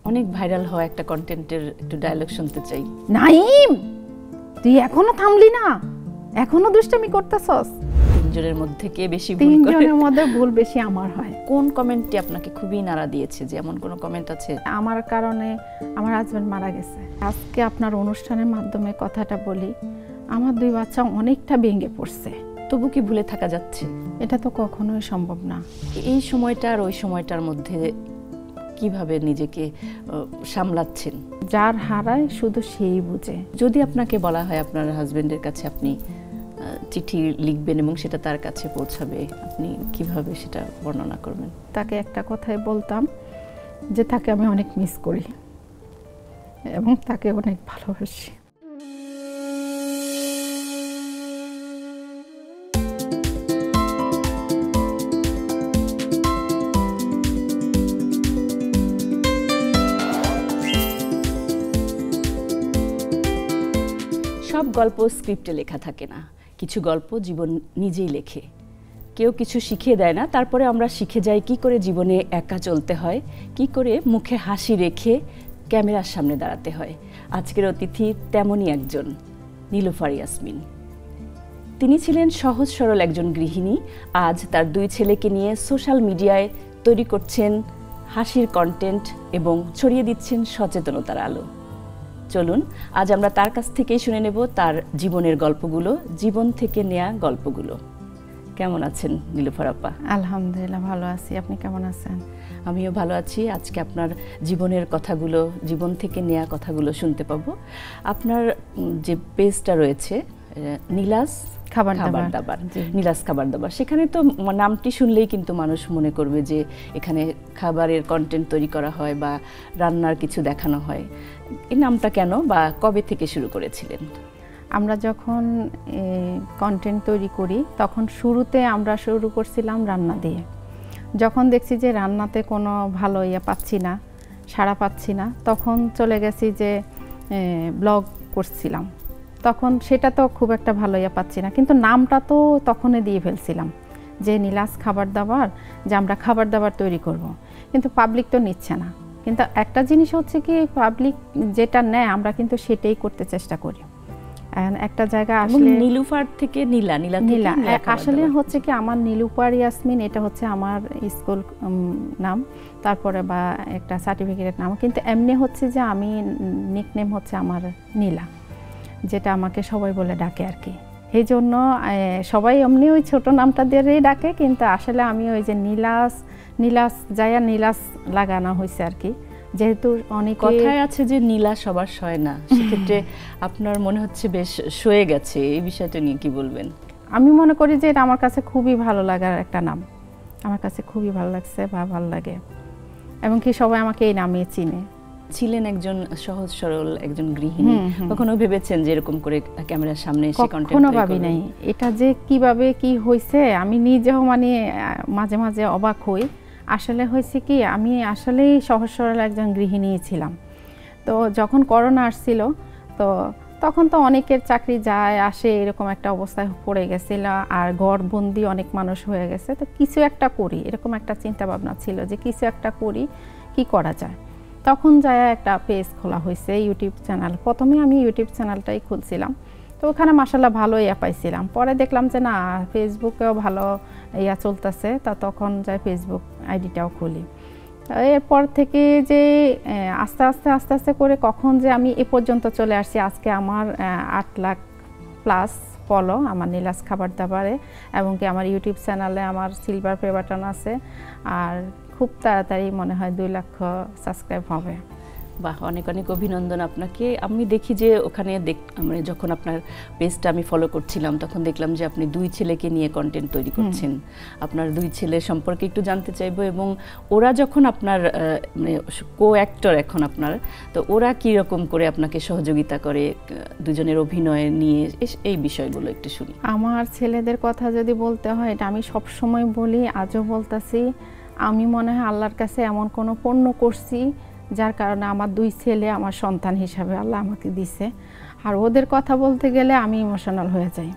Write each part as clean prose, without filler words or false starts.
অনেক ভাইরাল হওয়া একটা কন্টেন্টের একটু ডায়লগ শুনতে চাই। নাইম, তুই এখনো থামলি না, এখনো দুষ্টামি করতেছস। তিনজনের মধ্যে কে বেশি ভুল করে? তিনজনের মধ্যে ভুল বেশি আমার হয়। কোন কমেন্টটি আপনাকে খুবই নাড়া দিয়েছে, যে এমন কোন কমেন্ট আছে? আমার কারণে আমার হাজবেন্ড মারা গেছে। আজকে আপনার অনুষ্ঠানের মাধ্যমে কথাটা বলি, আমার 2 বাচ্চা অনেকটা ভেঙে পড়ছে। তবু কি ভুলে থাকা যাচ্ছে? এটা তো কখনোই সম্ভব না। এই সময়টা আর ওই সময়টার মধ্যে কিভাবে নিজেকে সামলাচ্ছেন? যার হারায় শুধু সেই বুঝে। যদি আপনাকে বলা হয় আপনার হাজবেন্ডের কাছে আপনি চিঠি লিখবেন এবং সেটা তার কাছে পৌঁছাবে, আপনি কিভাবে সেটা বর্ণনা করবেন? তাকে একটা কথাই বলতাম যে তাকে আমি অনেক মিস করি এবং তাকে অনেক ভালোবাসি। সব গল্প স্ক্রিপ্টে লেখা থাকে না, কিছু গল্প জীবন নিজেই লেখে। কেউ কিছু শিখিয়ে দেয় না, তারপরে আমরা শিখে যাই কি করে জীবনে একা চলতে হয়, কি করে মুখে হাসি রেখে ক্যামেরার সামনে দাঁড়াতে হয়। আজকের অতিথি তেমনই একজন, নীলুফার ইয়াসমিন। তিনি ছিলেন সহজ সরল একজন গৃহিণী, আজ তার 2 ছেলেকে নিয়ে সোশ্যাল মিডিয়ায় তৈরি করছেন হাসির কন্টেন্ট এবং ছড়িয়ে দিচ্ছেন সচেতনতার আলো। চলুন আজ আমরা তার কাছ থেকেই শুনে নেব তার জীবনের গল্পগুলো, জীবন থেকে নেয়া গল্পগুলো। কেমন আছেন নীলুফার আপা? আলহামদুলিল্লাহ ভালো আছি, আপনি কেমন আছেন? আমিও ভালো আছি। আজকে আপনার জীবনের কথাগুলো, জীবন থেকে নেয়া কথাগুলো শুনতে পাবো। আপনার যে পেজটা রয়েছে নীলাস খাবার দাবার, নীলাস খাবার দাবার, সেখানে তো নামটি শুনলেই কিন্তু মানুষ মনে করবে যে এখানে খাবারের কন্টেন্ট তৈরি করা হয় বা রান্নার কিছু দেখানো হয়। এই নামটা কেন বা কবে থেকে শুরু করেছিলেন? আমরা যখন কন্টেন্ট তৈরি করি তখন শুরুতে আমরা শুরু করছিলাম রান্না দিয়ে। যখন দেখছি যে রান্নাতে কোনো ভালো পাচ্ছি না, সাড়া পাচ্ছি না, তখন চলে গেছি যে ব্লগ করছিলাম। তখন সেটা তো খুব একটা ভালো পাচ্ছি না, কিন্তু নামটা তো তখনই দিয়ে ফেলছিলাম যে নীলাস খাবার দাবার, যে আমরা খাবার দাবার তৈরি করব। কিন্তু পাবলিক তো নিচ্ছে না। কিন্তু একটা জিনিস হচ্ছে কি, পাবলিক যেটা নেয় আমরা কিন্তু সেটাই করতে চেষ্টা করি। একটা জায়গা আসলে নীলুফার থেকে নীলা আসলে হচ্ছে কি, আমার নীলুফার ইয়াসমিন এটা হচ্ছে আমার স্কুল নাম, তারপরে বা একটা সার্টিফিকেটের নাম, কিন্তু এমনি হচ্ছে যে আমি নিকনেম হচ্ছে আমার নীলা, যেটা আমাকে সবাই বলে ডাকে আর কি। এই জন্য সবাই এমনি ওই ছোট নামটা দিয়েই ডাকে, কিন্তু আসলে আমি ওই যে নীলাস যাইয়া নীলাস লাগানো হয়েছে আর কি। যেহেতু অনেক কথায় আছে যে নীলা সবার সয় না, সেক্ষেত্রে আপনার মনে হচ্ছে বেশ সয়ে গেছে। এই বিষয়টা নিয়ে কি বলবেন? আমি মনে করি যে এটা আমার কাছে খুবই ভালো লাগার একটা নাম, আমার কাছে খুবই ভালো লাগছে বা ভালো লাগে, এবং কি সবাই আমাকে এই নামে চিনে। ছিলেন একজন সহজ সরল একজন গৃহিণী, কখনো ভেবেছেন যে এরকম করে ক্যামেরার সামনে এসে কন্টেন্ট? কখনো ভাবি নাই। এটা যে কিভাবে কি হয়েছে আমি নিজেও মানে মাঝে মাঝে অবাক হই। আসলে হয়েছে কি, আমি আসলেই সহজ সরল একজন গৃহিণী ছিলাম। তো যখন করোনা আসছিল, তো তখন তো অনেকের চাকরি যায় আসে, এরকম একটা অবস্থায় পড়ে গেছিল, আর ঘরবন্দি অনেক মানুষ হয়ে গেছে। তো কিছু একটা করি, এরকম একটা চিন্তা ভাবনা ছিল যে কিছু একটা করি, কি করা যায়। তখন যায় একটা পেজ খোলা হয়েছে, ইউটিউব চ্যানেল। প্রথমে আমি ইউটিউব চ্যানেলটাই খুলছিলাম, তো ওখানে মাশাআল্লাহ ভালো পাইছিলাম। পরে দেখলাম যে না, ফেসবুকেও ভালো চলতেছে, তা তখন যাই ফেসবুক আইডিটাও খুলি। এরপর থেকে যে আস্তে আস্তে করে কখন যে আমি এ পর্যন্ত চলে আসছি, আজকে আমার 8 লাখ প্লাস ফলো আমার নীলাস খাবার দাবারে, এবং কি আমার ইউটিউব চ্যানেলে আমার সিলভার প্লে বাটন আছে, আর খুব তাড়াতাড়ি মনে হয় 2 লাখ সাবস্ক্রাইব হবে। বাহ, অনেক অনেক অভিনন্দন আপনাকে। আমি দেখি যে ওখানে মানে যখন আপনার পেজটা আমি ফলো করছিলাম তখন দেখলাম যে আপনি 2 ছেলেকে নিয়ে কন্টেন্ট তৈরি করছেন। আপনার 2 ছেলে সম্পর্কে একটু জানতে চাইবো, এবং ওরা যখন আপনার মানে কো অ্যাক্টর এখন আপনার, তো ওরা কি রকম করে আপনাকে সহযোগিতা করে দুজনের অভিনয় নিয়ে, এই বিষয়গুলো একটু শুনি। আমার ছেলেদের কথা যদি বলতে হয়, এটা আমি সব সময় বলি, আজও বলতাছি, আমি মনে হয় আল্লাহর কাছে এমন কোনো পণ্য করছি যার কারণে আমার 2 ছেলে আমার সন্তান হিসাবে আল্লাহ আমাকে দিছে। আর ওদের কথা বলতে গেলে আমি ইমোশনাল হয়ে যাই।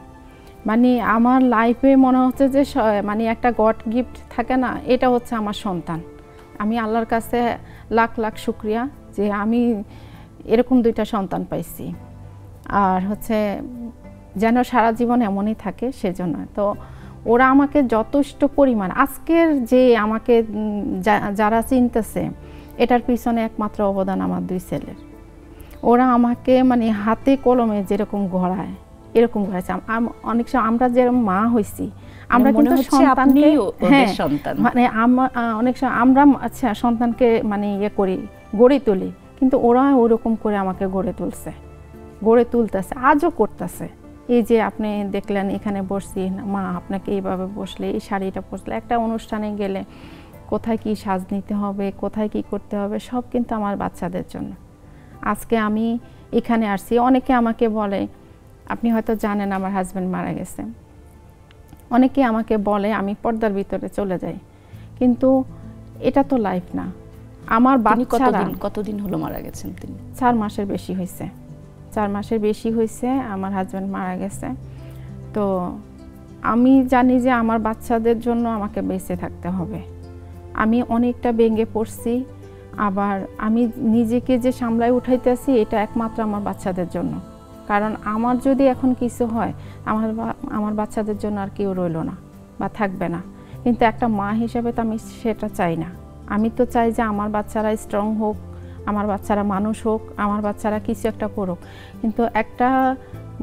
মানে আমার লাইফে মনে হচ্ছে যে মানে একটা গড গিফট থাকে না, এটা হচ্ছে আমার সন্তান। আমি আল্লাহর কাছে লাখ লাখ শুকরিয়া যে আমি এরকম 2টা সন্তান পাইছি, আর হচ্ছে যেন সারা জীবন এমনই থাকে সেজন্য। তো ওরা আমাকে যথেষ্ট পরিমাণ, আজকের যে আমাকে যারা চিনতেছে এটার পিছনে একমাত্র অবদান আমার 2 ছেলের। ওরা আমাকে মানে হাতে কলমে যেরকম গড়ায় এরকম গড়াইছে। অনেক সময় আমরা যেরকম মা হইছি আমরা কিন্তু সন্তানকে, হ্যাঁ মানে অনেক সময় আমরা আচ্ছা সন্তানকে মানে ইয়ে করি, গড়ে তুলি, কিন্তু ওরা ওরকম করে আমাকে গড়ে তুলতেছে, আজও করতেছে। এই যে আপনি দেখলেন এখানে বসছি, মা আপনাকে এইভাবে বসলে, এই শাড়িটা পরলে, একটা অনুষ্ঠানে গেলে কোথায় কি সাজ নিতে হবে, কোথায় কি করতে হবে, সব কিন্তু আমার বাচ্চাদের জন্য। আজকে আমি এখানে আসছি, অনেকে আমাকে বলে, আপনি হয়তো জানেন আমার হাজব্যান্ড মারা গেছে, অনেকে আমাকে বলে আমি পর্দার ভিতরে চলে যাই, কিন্তু এটা তো লাইফ না। আমার বাচ্চারা কতদিন হলো মারা গেছেন তিনি? 4 মাসের বেশি হয়েছে, 4 মাসের বেশি হয়েছে আমার হাজব্যান্ড মারা গেছে। তো আমি জানি যে আমার বাচ্চাদের জন্য আমাকে বেঁচে থাকতে হবে। আমি অনেকটা ভেঙে পড়ছি, আবার আমি নিজেকে যে সামলায় উঠাইতেছি এটা একমাত্র আমার বাচ্চাদের জন্য। কারণ আমার যদি এখন কিছু হয় আমার বাচ্চাদের জন্য আর কেউ রইল না বা থাকবে না। কিন্তু একটা মা হিসেবে তো আমি সেটা চাই না। আমি তো চাই যে আমার বাচ্চারা স্ট্রং হোক, আমার বাচ্চারা মানুষ হোক, আমার বাচ্চারা কিছু একটা করুক। কিন্তু একটা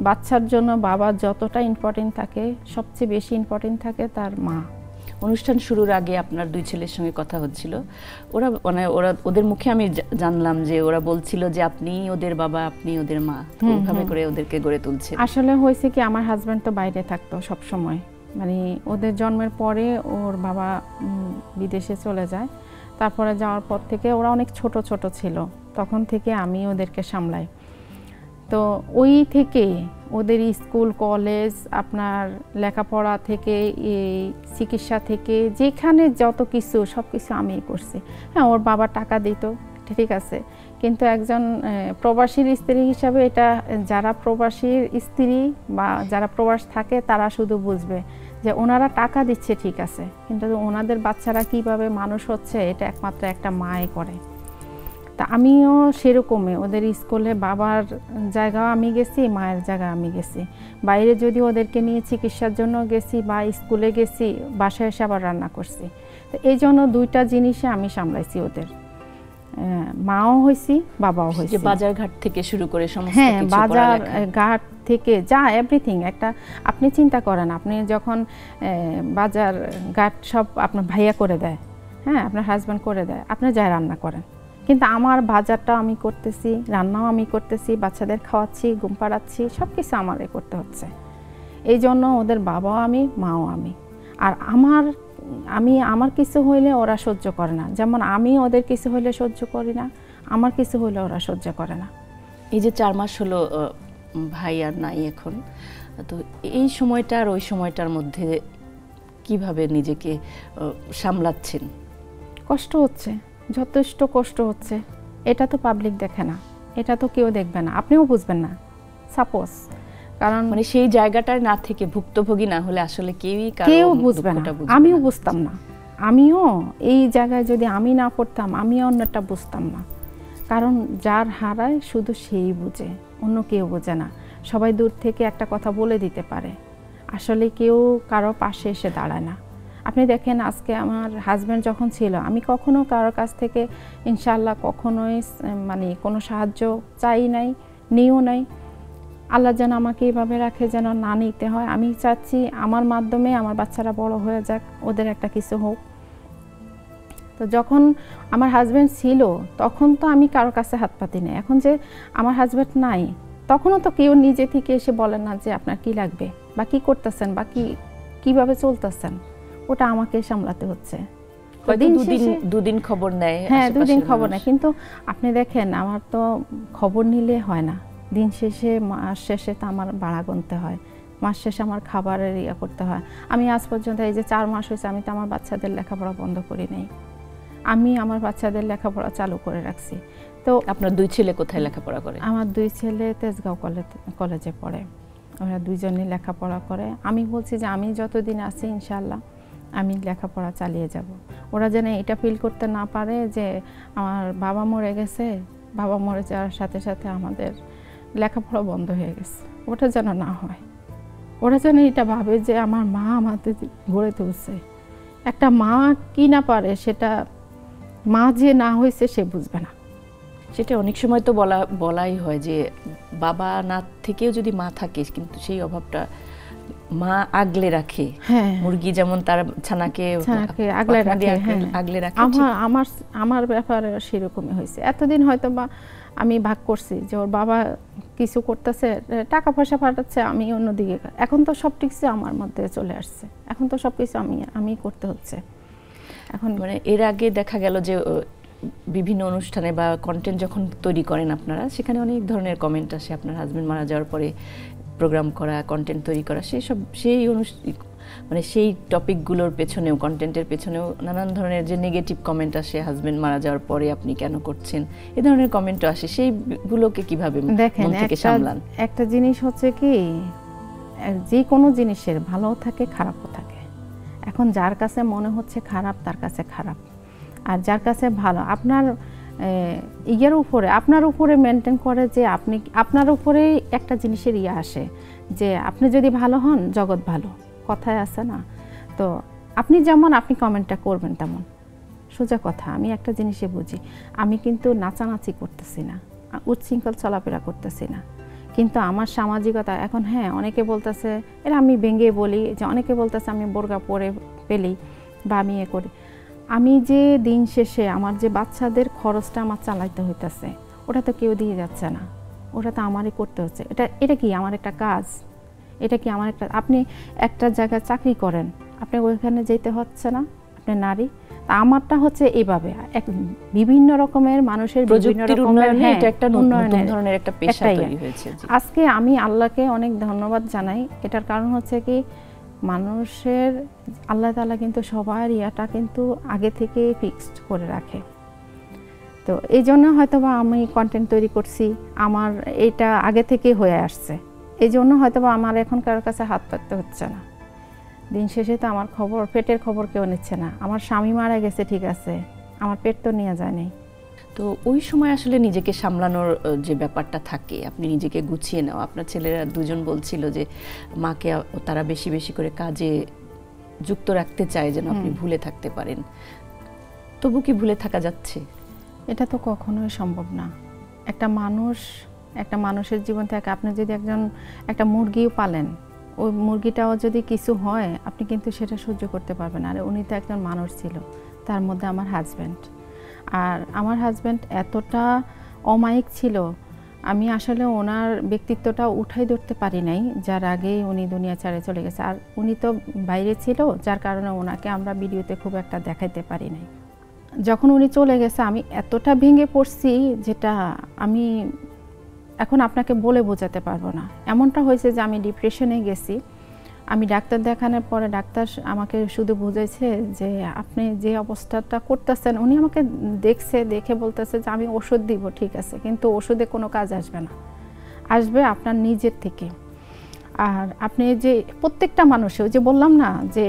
বাচ্চার জন্য বাবা যতটা ইম্পর্টেন্ট থাকে, সবচেয়ে বেশি ইম্পর্টেন্ট থাকে তার মা। অনুষ্ঠান শুরুর আগে আপনার 2 ছেলের সঙ্গে কথা হচ্ছিল, ওদের মুখে আমি জানলাম যে ওরা বলছিল যে আপনি ওদের বাবা, আপনি ওদের মা, ওইভাবে করে ওদেরকে গড়ে তুলছে। আসলে হয়েছে কি, আমার হাজব্যান্ড তো বাইরে থাকতো সব সময়, মানে ওদের জন্মের পরে ওর বাবা বিদেশে চলে যায়। তারপরে যাওয়ার পর থেকে ওরা অনেক ছোট ছোট ছিল, তখন থেকে আমি ওদেরকে সামলাই। তো ওই থেকে ওদের স্কুল কলেজ, আপনার লেখাপড়া থেকে এই চিকিৎসা থেকে যেখানে যত কিছু সব কিছু আমিই করছি। হ্যাঁ, ওর বাবা টাকা দিত, ঠিক আছে, কিন্তু একজন প্রবাসীর স্ত্রী হিসাবে এটা যারা প্রবাসীর স্ত্রী বা যারা প্রবাস থাকে তারা শুধু বুঝবে যে ওনারা টাকা দিচ্ছে, ঠিক আছে, কিন্তু ওনাদের বাচ্চারা কিভাবে মানুষ হচ্ছে এটা একমাত্র একটা মায়ে করে। তা আমিও সেরকমই ওদের স্কুলে বাবার জায়গাও আমি গেছি, মায়ের জায়গা আমি গেছি। বাইরে যদি ওদেরকে নিয়ে চিকিৎসার জন্য গেছি বা স্কুলে গেছি, বাসায় এসে আবার রান্না করছি। তো এই জন্য 2টা জিনিসে আমি সামলাইছি ওদের, মাও হয়েছি বাবাও হয়েছি। বাজার ঘাট থেকে শুরু করে সমস্ত হ্যাঁ, কিছু, বাজার ঘাট থেকে যা এভরিথিং। একটা আপনি চিন্তা করেন, আপনি যখন বাজার ঘাট সব আপনার ভাইয়া করে দেয়, হ্যাঁ আপনার হাজব্যান্ড করে দেয়, আপনি যাই রান্না করেন, কিন্তু আমার বাজারটাও আমি করতেছি, রান্নাও আমি করতেছি, বাচ্চাদের খাওয়াচ্ছি, ঘুম পাড়াচ্ছি, সব কিছু আমারই করতে হচ্ছে। এই জন্য ওদের বাবাও আমি, মাও আমি। আর আমার কিছু হইলে ওরা সহ্য করে না, যেমন আমি ওদের কিছু হইলে সহ্য করি না, আমার কিছু হইলে ওরা সহ্য করে না। এই যে 4 মাস হলো ভাই আর নাই এখন, তো এই সময়টা আর ওই সময়টার মধ্যে কিভাবে নিজেকে সামলাচ্ছেন? কষ্ট হচ্ছে, যথেষ্ট কষ্ট হচ্ছে। এটা তো পাবলিক দেখে না, এটা তো কেউ দেখবে না, আপনিও বুঝবেন না সাপোজ। কারণ মানে সেই জায়গাটায় না থেকে, ভুক্তভোগী না হলে আসলে কেউ বুঝবে না, আমিও বুঝতাম না। আমিও এই জায়গায় যদি আমি না পড়তাম, আমিও অন্যটা বুঝতাম না। কারণ যার হারায় শুধু সেই বুঝে, অন্য কেউ বোঝে না। সবাই দূর থেকে একটা কথা বলে দিতে পারে, আসলে কেউ কারো পাশে এসে দাঁড়ায় না। আপনি দেখেন, আজকে আমার হাজব্যান্ড যখন ছিল, আমি কখনো কারোর কাছ থেকে ইনশাআল্লাহ কখনোই মানে কোনো সাহায্য চাই নাই, নিও নাই। আল্লাহ যেন আমাকে এইভাবে রাখে, যেন না নিতে হয়। আমি চাচ্ছি আমার মাধ্যমে আমার বাচ্চারা বড় হয়ে যাক, ওদের একটা কিছু হোক। তো যখন আমার হাজব্যান্ড ছিল তখন তো আমি কারোর কাছে হাত পাতি নাই। এখন যে আমার হাজব্যান্ড নাই, তখনও তো কেউ নিজে থেকে এসে বলে না যে আপনার কি লাগবে বা কি করতেছেন বা কিভাবে চলতেছেন, ওটা আমাকে সামলাতে হচ্ছে। দুদিন খবর নেয়, হ্যাঁ 2 দিন খবর নেয়, কিন্তু আপনি দেখেন আমার তো খবর নিলে হয় না। দিন শেষে, মাস শেষে তো আমার ভাড়া গুনতে হয়, মাস শেষে আমার খাবারের ইয়ে করতে হয়। আমি আজ পর্যন্ত এই যে 4 মাস হয়েছে, আমি তো আমার বাচ্চাদের লেখাপড়া বন্ধ করি নাই, আমি আমার বাচ্চাদের লেখাপড়া চালু করে রাখছি। তো আপনার 2 ছেলে কোথায় লেখাপড়া করে? আমার 2 ছেলে তেজগাঁও কলেজে পড়ে, ওরা 2জনই লেখাপড়া করে। আমি বলছি যে আমি যতদিন আছি ইনশাআল্লাহ আমি লেখাপড়া চালিয়ে যাব। ওরা যেন এটা ফিল করতে না পারে যে আমার বাবা মরে গেছে, বাবা মরে যাওয়ার সাথে সাথে আমাদের লেখাপড়া বন্ধ হয়ে গেছে, ওটা যেন না হয়। ওরা যেন এটা ভাবে যে আমার মা আমাদের গড়ে তুলছে। একটা মা কি না পারে সেটা মা যে না হয়েছে সে বুঝবে না। সেটা অনেক সময় তো বলাই হয় যে বাবা না থেকেও যদি মা থাকে, কিন্তু সেই অভাবটা মা আগলে রাখে। হ্যাঁ, মুরগি যেমন তার ছানাকে আগলে রাখে, আগলে রাখে। আমার ব্যাপারে সেরকমই হয়েছে। এতদিন হয়তো বা আমি ভাগ করছি যে ওর বাবা কিছু করতেছে, টাকা পয়সা পাঠাচ্ছে, আমি অন্যদিকে। এখন তো সব কিছু আমার মধ্যে চলে আসছে, এখন তো সব কিছু আমি করতে হচ্ছে। এখন মানে এর আগে দেখা গেল যে বিভিন্ন অনুষ্ঠানে বা কন্টেন্ট যখন তৈরি করেন আপনারা, সেখানে অনেক ধরনের কমেন্ট আসে। আপনার হাজবেন্ড মারা যাওয়ার পরে প্রোগ্রাম করা, কন্টেন্ট তৈরি করা, মানে সেই টপিকগুলোর পেছনেও, কন্টেন্টের পেছনেও নানান ধরনের যে নেগেটিভ কমেন্ট আসে, হাজবেন্ড মারা যাওয়ার পরে আপনি কেন করছেন, এ ধরনের কমেন্টও আসে। সেইগুলোকে কিভাবে মন থেকে সামলান? একটা জিনিস হচ্ছে কি, যে কোনো জিনিসের ভালো থাকে খারাপও থাকে। এখন যার কাছে মনে হচ্ছে খারাপ তার কাছে খারাপ, আর যার কাছে ভালো আপনার আপনার উপরে মেনটেন করে যে আপনার উপরেই একটা জিনিসের আসে যে আপনি যদি ভালো হন জগৎ ভালো, কথায় আছে না? তো আপনি যেমন আপনি কমেন্টটা করবেন তেমন, সোজা কথা। আমি একটা জিনিসে বুঝি, আমি কিন্তু নাচানাচি করতেছি না, উচ্ছৃঙ্খল চলাফেরা করতেছি না, কিন্তু আমার সামাজিকতা এখন, হ্যাঁ অনেকে বলতেছে, এরা আমি ভেঙে বলি যে অনেকে বলতেছে আমি বোরকা পরে পেলি বা আমি করি। আমি যে দিন শেষে আমার যে বাচ্চাদের খরচটা আমার চালাইতে হইতেছে, ওটা তো কেউ দিয়ে যাচ্ছে না, ওটা তো আমারই করতে হচ্ছে। এটা কি আমার একটা কাজ? এটা কি আমার একটা, আপনি একটা জায়গায় চাকরি করেন, আপনি ওইখানে যেতে হচ্ছে না, আপনি নারী। তা আমারটা হচ্ছে এইভাবে বিভিন্ন রকমের মানুষের বিভিন্ন রকমের ধরনের একটা পেশা তৈরি হয়েছে। আজকে আমি আল্লাহকে অনেক ধন্যবাদ জানাই। এটার কারণ হচ্ছে কি, মানুষের আল্লাহ তাআলা কিন্তু সবার ইয়াটা কিন্তু আগে থেকে ফিক্সড করে রাখে। তো এই জন্য হয়তো বা আমি কন্টেন্ট তৈরি করছি, আমার এটা আগে থেকে হয়ে আসছে, এই জন্য হয়তো বা আমার এখন কারোর কাছে হাত পাততে হচ্ছে না। দিন শেষে তো আমার খবর, পেটের খবর কেউ নিচ্ছে না। আমার স্বামী মারা গেছে ঠিক আছে, আমার পেট তো নিয়ে যায়নি। তো ওই সময় আসলে নিজেকে সামলানোর যে ব্যাপারটা থাকে, আপনি নিজেকে গুছিয়ে নাও। আপনার ছেলেরা দুজন বলছিল যে মাকে তারা বেশি বেশি করে কাজে যুক্ত রাখতে চায় যেন আপনি ভুলে থাকতে পারেন। তবু কি ভুলে থাকা যাচ্ছে? এটা তো কখনোই সম্ভব না। একটা মানুষের জীবন থেকে আপনি যদি একটা মুরগিও পালেন, ওই মুরগিটাও যদি কিছু হয় আপনি কিন্তু সেটা সহ্য করতে পারবেন। আর উনি তো একজন মানুষ ছিল, তার মধ্যে আমার হাজব্যান্ড। আর আমার হাজব্যান্ড এতটা অমায়িক ছিল, আমি আসলে ওনার ব্যক্তিত্বটা উঠাই ধরতে পারি নাই, যার আগেই উনি দুনিয়া ছেড়ে চলে গেছে। আর উনি তো বাইরে ছিল, যার কারণে ওনাকে আমরা ভিডিওতে খুব একটা দেখাইতে পারি নাই। যখন উনি চলে গেছে আমি এতটা ভেঙে পড়ছি, যেটা আমি এখন আপনাকে বলে বোঝাতে পারবো না। এমনটা হয়েছে যে আমি ডিপ্রেশনে গেছি। আমি ডাক্তার দেখানোর পরে ডাক্তার আমাকে শুধু বুঝেছে যে আপনি যে অবস্থাটা করতেছেন, উনি আমাকে দেখে বলতেছে যে আমি ওষুধ দিব, ঠিক আছে, কিন্তু ওষুধে কোনো কাজ আসবে না, আসবে আপনার নিজের থেকে। আর আপনি যে প্রত্যেকটা মানুষে, ওই যে বললাম না যে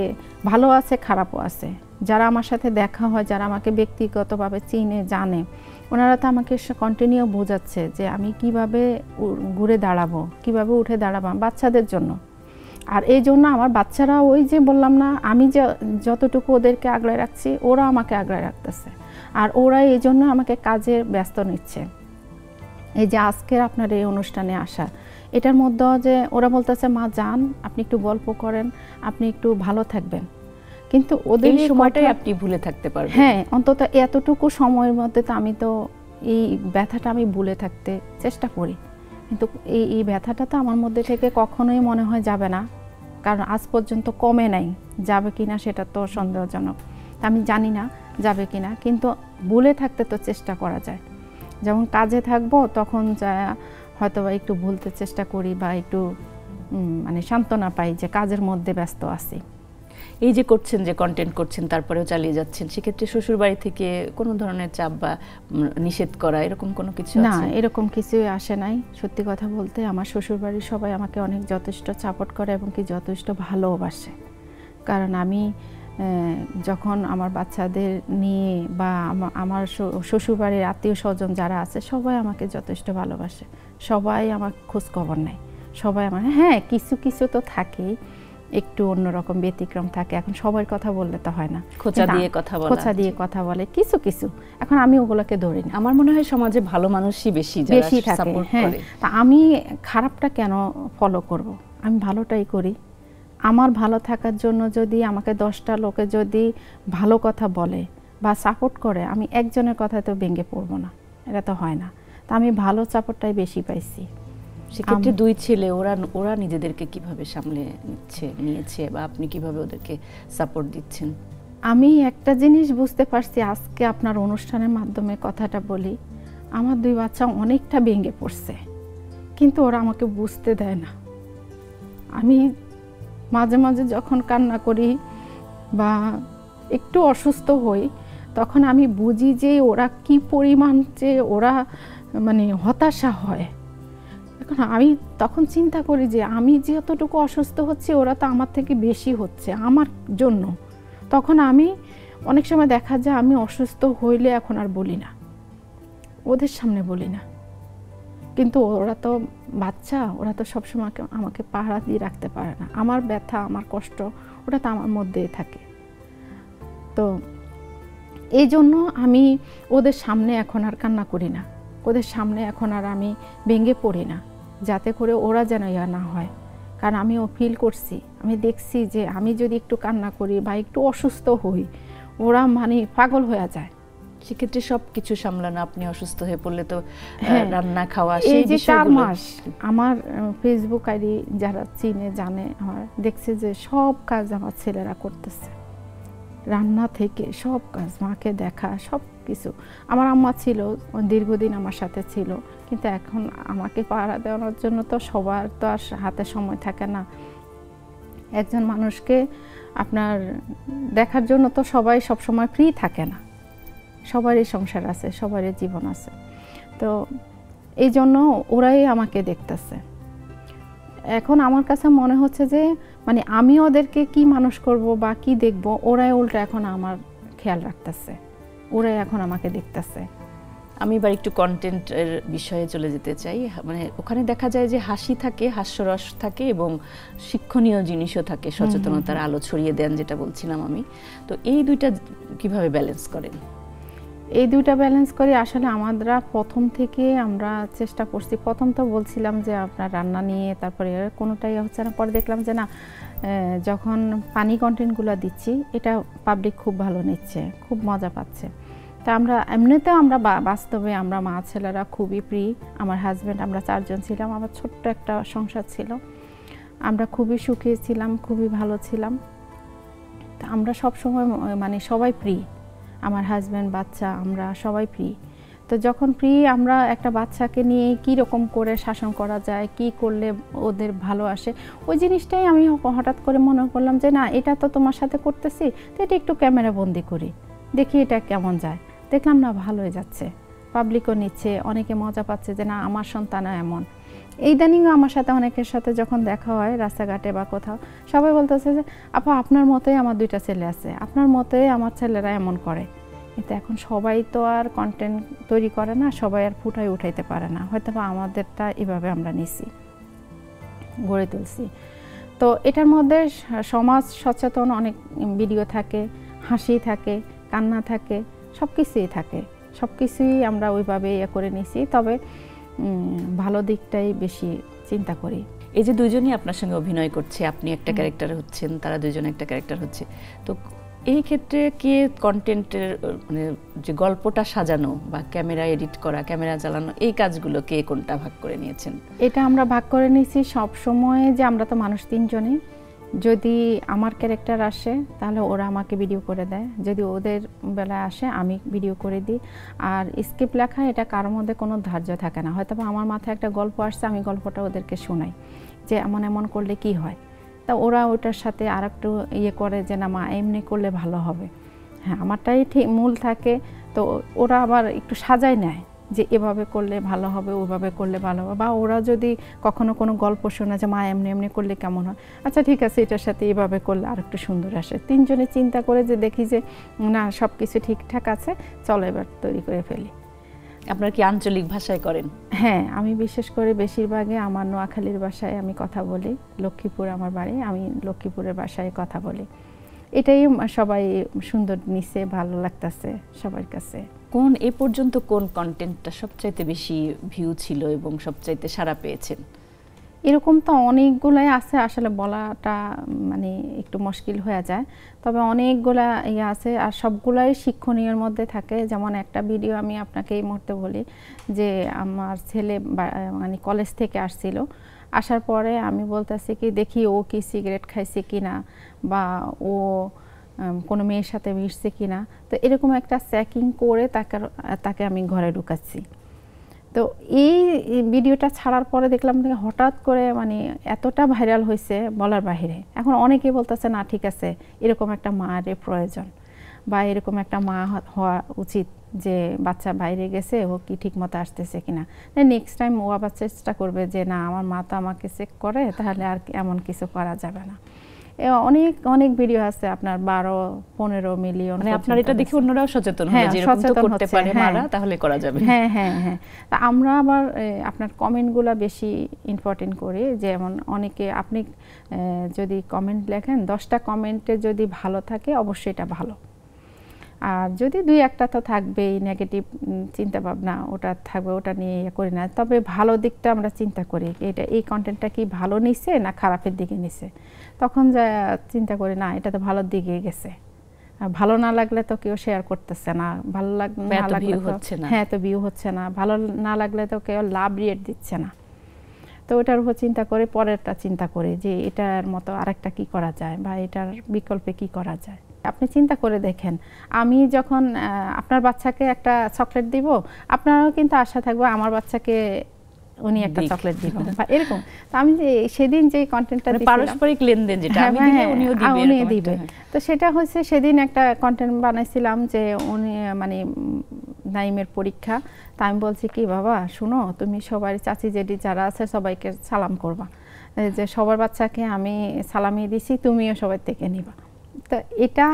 ভালো আছে খারাপও আছে, যারা আমার সাথে দেখা হয়, যারা আমাকে ব্যক্তিগতভাবে চিনে জানে, ওনারা তো আমাকে কন্টিনিউ বোঝাচ্ছে যে আমি কিভাবে ঘুরে দাঁড়াবো, কিভাবে উঠে দাঁড়াবো বাচ্চাদের জন্য। আর এই জন্য আমার বাচ্চারা, ওই যে বললাম না, আমি যতটুকু ওদেরকে আগলে রাখছি, ওরা আমাকে আগলে রাখতেছে। আর ওরা এই জন্য আমাকে কাজে ব্যস্ত নিচ্ছে। এই যে আজকের আপনার এই অনুষ্ঠানে আসা, এটার মধ্যে যে ওরা বলতেছে মা যান, আপনি একটু গল্প করেন, আপনি একটু ভালো থাকবেন, কিন্তু ওদের এই সময়টাই আপনি ভুলে থাকতে পারবেন। হ্যাঁ, অন্তত এতটুকু সময়ের মধ্যে তো আমি তো এই ব্যথাটা আমি ভুলে থাকতে চেষ্টা করি, কিন্তু এই ব্যথাটা তো আমার মধ্যে থেকে কখনোই মনে হয় যাবে না, কারণ আজ পর্যন্ত কমে নাই। যাবে কিনা সেটা তো সন্দেহজনক, আমি জানি না যাবে কিনা, কিন্তু ভুলে থাকতে তো চেষ্টা করা যায়। যেমন কাজে থাকবো তখন যা হয়তো একটু ভুলতে চেষ্টা করি, বা একটু মানে সান্ত্বনা পাই যে কাজের মধ্যে ব্যস্ত আছি। এই যে করছেন, যে কন্টেন্ট করছেন, তারপরেও চালিয়ে যাচ্ছেন, সেক্ষেত্রে শ্বশুরবাড়ি থেকে কোনো ধরনের চাপ বা নিষেধ করা এরকম কোনো কিছু আছে? না, এরকম কিছুই আসে নাই। সত্যি কথা বলতে আমার শ্বশুরবাড়ির সবাই আমাকে অনেক যথেষ্ট সাপোর্ট করে এবং কি যথেষ্ট ভালোবাসে, কারণ আমি যখন আমার বাচ্চাদের নিয়ে বা আমার শ্বশুরবাড়ির আত্মীয় স্বজন যারা আছে সবাই আমাকে যথেষ্ট ভালোবাসে, সবাই আমার খোঁজ খবর নেয়, সবাই আমার হ্যাঁ কিছু কিছু তো থাকেই, একটু অন্যরকম ব্যতিক্রম থাকে। এখন সবার কথা বললে তো হয় না, খোঁচা দিয়ে কথা বলে কিছু কিছু, এখন আমি ওগুলোকে ধরি না। আমার মনে হয় সমাজে ভালো মানুষই বেশি থাকে। হ্যাঁ, তা আমি খারাপটা কেন ফলো করব? আমি ভালোটাই করি। আমার ভালো থাকার জন্য যদি আমাকে 10টা লোকে যদি ভালো কথা বলে বা সাপোর্ট করে, আমি একজনের কথায় তো ভেঙে পড়বো না, এটা তো হয় না। তা আমি ভালো সাপোর্টটাই বেশি পাইছি। সেক্ষেত্রে 2 ছেলে ওরা নিজেদেরকে কিভাবে সামলে নিয়েছে বা আপনি কিভাবে ওদেরকে সাপোর্ট দিচ্ছেন? আমি একটা জিনিস বুঝতে পারছি, আজকে আপনার অনুষ্ঠানের মাধ্যমে কথাটা বলি, আমার 2 বাচ্চা অনেকটা ভেঙে পড়ছে, কিন্তু ওরা আমাকে বুঝতে দেয় না। আমি মাঝে মাঝে যখন কান্না করি বা একটু অসুস্থ হই, তখন আমি বুঝি যে ওরা কি পরিমাণ যে ওরা মানে হতাশা হয়। এখন আমি তখন চিন্তা করি যে আমি যতটুকু অসুস্থ হচ্ছি ওরা তো আমার থেকে বেশি হচ্ছে আমার জন্য। তখন আমি অনেক সময় দেখা যায় আমি অসুস্থ হইলে এখন আর বলি না, ওদের সামনে বলি না, কিন্তু ওরা তো বাচ্চা, ওরা তো সবসময় আমাকে পাহারা দিয়ে রাখতে পারে না। আমার ব্যথা, আমার কষ্ট, ওটা তো আমার মধ্যেই থাকে। তো এই জন্য আমি ওদের সামনে এখন আর কান্না করি না, ওদের সামনে এখন আর আমি ভেঙে পড়ি না, যাতে করে ওরা যেন ইয়া না হয়। কারণ আমিও ফিল করছি, আমি দেখছি যে আমি যদি একটু কান্না করি বা একটু অসুস্থ হই, ওরা মানে পাগল হয়ে যায়। সেক্ষেত্রে সব কিছু সামলানো, আপনি অসুস্থ হয়ে পড়লে তো রান্না খাওয়া, এই যে 4 মাস আমার ফেসবুক আইডি যারা চিনে জানে, আমার দেখছে যে সব কাজ আমার ছেলেরা করতেছে, রান্না থেকে সব কাজ, মাকে দেখা, সব কিছু। আমার আম্মা ছিল দীর্ঘদিন আমার সাথে ছিল, কিন্তু এখন আমাকে পাহারা দেওয়ানোর জন্য তো সবার তো আর হাতে সময় থাকে না। একজন মানুষকে আপনার দেখার জন্য তো সবাই সব সময় ফ্রি থাকে না, সবারই সংসার আছে, সবারই জীবন আছে। তো এই জন্য ওরাই আমাকে দেখতেছে। এখন আমার কাছে মনে হচ্ছে যে মানে আমি ওদেরকে কি মানুষ করব বা কি দেখব, ওরাই উল্টা এখন আমার খেয়াল রাখতেছে, ওরাই এখন আমাকে দেখতেছে। আমি এবার একটু কন্টেন্টের বিষয়ে চলে যেতে চাই। মানে ওখানে দেখা যায় যে হাসি থাকে, হাস্যরস থাকে এবং শিক্ষণীয় জিনিসও থাকে, সচেতনতার আলো ছড়িয়ে দেন, যেটা বলছিলাম আমি। তো এই দুইটা কিভাবে ব্যালেন্স করেন? এই দুইটা ব্যালেন্স করি আসলে আমরা প্রথম থেকে আমরা চেষ্টা করছি। প্রথম তো বলছিলাম যে আপনার রান্না নিয়ে, তারপরে কোনোটাই হচ্ছে না। পরে দেখলাম যে না, যখন পানি কন্টেন্টগুলো দিচ্ছি এটা পাবলিক খুব ভালো নিচ্ছে, খুব মজা পাচ্ছে। তা আমরা এমনিতেও আমরা বাস্তবে আমরা মা ছেলেরা খুবই ফ্রি। আমার হাজব্যান্ড, আমরা 4 জন ছিলাম, আমার ছোট্ট একটা সংসার ছিল, আমরা খুবই সুখী ছিলাম, খুবই ভালো ছিলাম। তা আমরা সবসময় মানে সবাই ফ্রি, আমার হাজব্যান্ড, বাচ্চা, আমরা সবাই ফ্রি। তো যখন ফ্রি, আমরা একটা বাচ্চাকে নিয়ে কি রকম করে শাসন করা যায়, কি করলে ওদের ভালো আসে, ওই জিনিসটাই আমি হঠাৎ করে মনে করলাম যে না, এটা তো তোমার সাথে করতেছি, তো এটা একটু ক্যামেরা বন্দি করি, দেখি এটা কেমন যায়। দেখলাম না, ভালোই যাচ্ছে, পাবলিকও নিচ্ছে, অনেকে মজা পাচ্ছে যে না আমার সন্তানও এমন। এই ইদানিংও আমার সাথে অনেকের সাথে যখন দেখা হয় রাস্তাঘাটে বা কোথাও, সবাই বলতেছে যে আপা আপনার মতোই আমার 2টা ছেলে আছে, আপনার মতোই আমার ছেলেরা এমন করে। কিন্তু এখন সবাই তো আর কন্টেন্ট তৈরি করে না, সবাই আর ফুটাই উঠাইতে পারে না, হয়তো বা আমাদেরটা এভাবে আমরা নিছি, গড়ে তুলছি। তো এটার মধ্যে সমাজ সচেতন অনেক ভিডিও থাকে, হাসি থাকে, কান্না থাকে, সব কিছুই থাকে, সব কিছুই আমরা ওইভাবে ইয়ে করে নিছি। তবে ভালো দিকটাই বেশি চিন্তা করি। এই যে দুইজনই আপনার সঙ্গে অভিনয় করছে, আপনি একটা ক্যারেক্টার হচ্ছেন, তারা দুইজন একটা ক্যারেক্টার হচ্ছে, তো এই ক্ষেত্রে কে কন্টেন্টের মানে যে গল্পটা সাজানো বা ক্যামেরা এডিট করা, ক্যামেরা চালানো, এই কাজগুলো কে কোনটা ভাগ করে নিয়েছেন? এটা আমরা ভাগ করে নিয়েছি সব সময়, যে আমরা তো মানুষ 3 জনই, যদি আমার ক্যারেক্টার আসে তাহলে ওরা আমাকে ভিডিও করে দেয়, যদি ওদের বেলায় আসে আমি ভিডিও করে দিই। আর স্ক্রিপ্ট লেখা এটা কারোর মধ্যে কোনো ধার্য থাকে না, হয়তো আমার মাথায় একটা গল্প আসছে, আমি গল্পটা ওদেরকে শোনাই যে এমন এমন করলে কি হয়, তা ওরা ওটার সাথে আর একটু ইয়ে করে যে না মা এমনি করলে ভালো হবে। হ্যাঁ, আমারটাই ঠিক মূল থাকে, তো ওরা আবার একটু সাজায় নেয় যে এভাবে করলে ভালো হবে, ওভাবে করলে ভালো হবে, বা ওরা যদি কখনো কোনো গল্প শোনা যে মা এমনি এমনি করলে কেমন হয়, আচ্ছা ঠিক আছে এটার সাথে এভাবে করলে আর একটু সুন্দর আসে। তিনজনে চিন্তা করে যে দেখি যে না সব কিছু ঠিকঠাক আছে, চলো এবার তৈরি করে ফেলি। আপনার কি আঞ্চলিক ভাষায় করেন? হ্যাঁ, আমি বিশেষ করে বেশিরভাগই আমার নোয়াখালীর ভাষায় আমি কথা বলি। লক্ষ্মীপুর আমার বাড়ি, আমি লক্ষ্মীপুরের ভাষায় কথা বলি। এটাই সবাই সুন্দর নিছে, ভালো লাগতেছে সবার কাছে। কোন এ পর্যন্ত কোন কন্টেন্টটা সবচাইতে বেশি ভিউ ছিল এবং সবচাইতে সাড়া পেয়েছেন? এরকম তো অনেকগুলাই আছে, আসলে বলাটা মানে একটু মুশকিল হয়ে যায়, তবে অনেকগুলা ইয়ে আছে আর সবগুলাই শিক্ষণীয়র মধ্যে থাকে। যেমন একটা ভিডিও আমি আপনাকে এই মুহূর্তে বলি যে আমার ছেলে মানে কলেজ থেকে আসছিল, আসার পরে আমি বলতেছি কি দেখি ও কি সিগারেট খাইছে কিনা বা ও কোনো মেয়ের সাথে মিশছে কিনা। তো এরকম একটা চেকিং করে তাকে আমি ঘরে ঢুকাচ্ছি। তো এই ভিডিওটা ছাড়ার পরে দেখলাম হঠাৎ করে মানে এতটা ভাইরাল হয়েছে বলার বাহিরে। এখন অনেকেই বলতেছে না ঠিক আছে, এরকম একটা মায়ের প্রয়োজন বা এরকম একটা মা হওয়া উচিত যে বাচ্চা বাইরে গেছে ও কি ঠিক মতো আসতেছে কিনা, নেক্সট টাইম ও আবার চেষ্টা করবে যে না আমার মা তো আমাকে চেক করে, তাহলে আর এমন কিছু করা যাবে না। অনেক অনেক ভিডিও আছে আপনার 12-15 মিলিয়ন। মানে আপনার এটা দেখে অন্যরাও সচেতন হবে যে এরকম তো করতে পারে মারা, তাহলে করা যাবে। হ্যাঁ হ্যাঁ হ্যাঁ। তা আমরা আবার আপনার কমেন্টগুলো বেশি ইম্পর্টেন্ট করি। যেমন অনেকে আপনি যদি কমেন্ট লেখেন 10টা কমেন্টে যদি ভালো থাকে অবশ্যই এটা ভালো, আর যদি 2-1টা তো থাকবেই নেগেটিভ চিন্তা ভাবনা, ওটা থাকবে, ওটা নিয়ে ইয়ে করি না। তবে ভালো দিকটা আমরা চিন্তা করি, এটা এই কন্টেন্টটা কি ভালো নিছে না খারাপের দিকে নিছে, তখন যা চিন্তা করি না এটা তো ভালোর দিকে গেছে। ভালো না লাগলে তো কেউ শেয়ার করতেছে না, ভালো না লাগলে হ্যাঁ তো ভিউ হচ্ছে না, ভালো না লাগলে তো কেউ লাভ রেট দিচ্ছে না। তো ওটার উপর চিন্তা করে পরেরটা চিন্তা করি যে এটার মতো আরেকটা কি করা যায় বা এটার বিকল্পে কি করা যায়। আপনি চিন্তা করে দেখেন, আমি যখন আপনার বাচ্চাকে একটা চকলেট দিব, আপনারও কিন্তু আশা থাকবে আমার বাচ্চাকে উনি একটা চকলেট দিব বা এরকম। তো আমি যে সেদিন যে কন্টেন্টটা দিলাম পারস্পরিক লেনদেন, যেটা আমি দিলে উনিও দিবে, তো সেটা হচ্ছে সেদিন একটা কন্টেন্ট বানাইছিলাম যে উনি মানে নাইমের পরীক্ষা। তা আমি বলছি কি বাবা শুনো, তুমি সবার চাচি জেঠি যারা আছে সবাইকে সালাম করবা, যে সবার বাচ্চাকে আমি সালামি দিছি, তুমিও সবার থেকে নিবা। তো এটা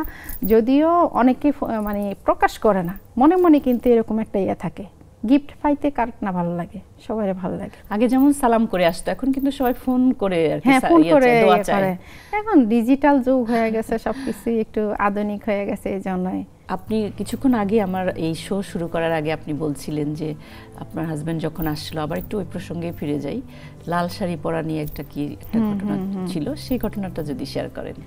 যদিও অনেকে মানে প্রকাশ করে না, মনে মনে কিন্তু এরকম একটা ইয়ে থাকে। গিফট পাইতে কার না ভালো লাগে, সবাই ভালো লাগে। আগে যেমন সালাম করে আসতো, এখন কিন্তু সবাই ফোন করে আর কি দোয়া চায়। এখন ডিজিটাল যুগ হয়ে গেছে, সবকিছু একটু আধুনিক হয়ে গেছে, এই জন্যই। আপনি কিছুক্ষণ আগে আমার এই শো শুরু করার আগে আপনি বলছিলেন যে আপনার হাজবেন্ড যখন আসলো, আবার একটু ওই প্রসঙ্গে ফিরে যাই, লাল শাড়ি পরা নিয়ে একটা ঘটনা ছিল, সেই ঘটনাটা যদি শেয়ার করেন।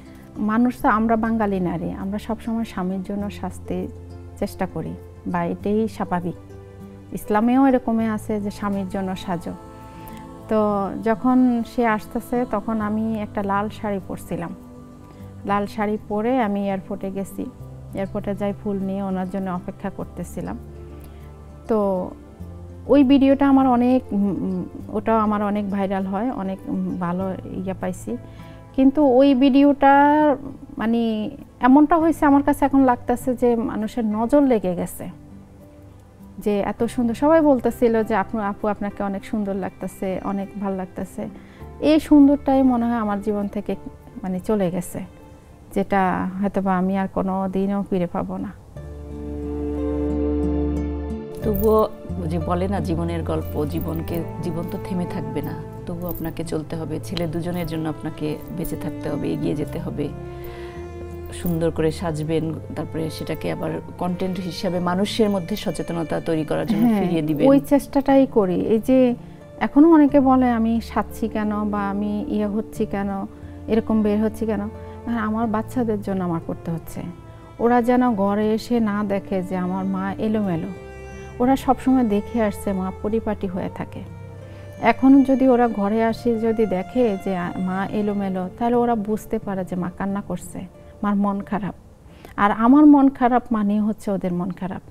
মানুষ তো আমরা বাঙালি নারী, আমরা সবসময় স্বামীর জন্য সাজতে চেষ্টা করি বা এটাই স্বাভাবিক। ইসলামেও এরকমই আছে যে স্বামীর জন্য সাজো। তো যখন সে আসতেছে তখন আমি একটা লাল শাড়ি পরছিলাম। লাল শাড়ি পরে আমি এয়ারপোর্টে গেছি, এয়ারপোর্টে যাই ফুল নিয়ে ওনার জন্য অপেক্ষা করতেছিলাম। তো ওই ভিডিওটা আমার ওটাও আমার অনেক ভাইরাল হয়, অনেক ভালো ইয়ে পাইছি। কিন্তু ওই ভিডিওটার মানে এমনটা হয়েছে আমার কাছে এখন লাগতেছে যে মানুষের নজর লেগে গেছে, যে এত সুন্দর সবাই বলতেছিল যে আপু আপনাকে অনেক সুন্দর লাগতেছে, অনেক ভালো লাগতেছে। এই সুন্দরটাই মনে হয় আমার জীবন থেকে মানে চলে গেছে, যেটা হয়তোবা আমি আর কোনো দিনও ফিরে পাবো না। তবুও যে বলে না জীবনের গল্প, জীবন তো থেমে থাকবে না, তবু আপনাকে চলতে হবে, ছেলে দুজনের জন্য আপনাকে বেঁচে থাকতে হবে, এগিয়ে যেতে হবে, সুন্দর করে সাজবেন, তারপরে সেটাকে আবার কন্টেন্ট হিসেবে মানুষের মধ্যে সচেতনতা তৈরি করার জন্য ফিরিয়ে দিবেন। ওই চেষ্টাটাই করি। এই যে এখনো অনেকে বলে আমি সাজছি কেন বা আমি হচ্ছি কেন, এরকম বের হচ্ছি কেন, আমার বাচ্চাদের জন্য আমার করতে হচ্ছে। ওরা যেন ঘরে এসে না দেখে যে আমার মা এলোমেলো, ওরা সবসময় দেখে আসছে মা পরিপাটি হয়ে থাকে। এখন যদি ওরা ঘরে আসে যদি দেখে যে মা এলোমেলো, তাহলে ওরা বুঝতে পারে যে মা কান্না করছে, মার মন খারাপ। আর আমার মন খারাপ মানেই হচ্ছে ওদের মন খারাপ।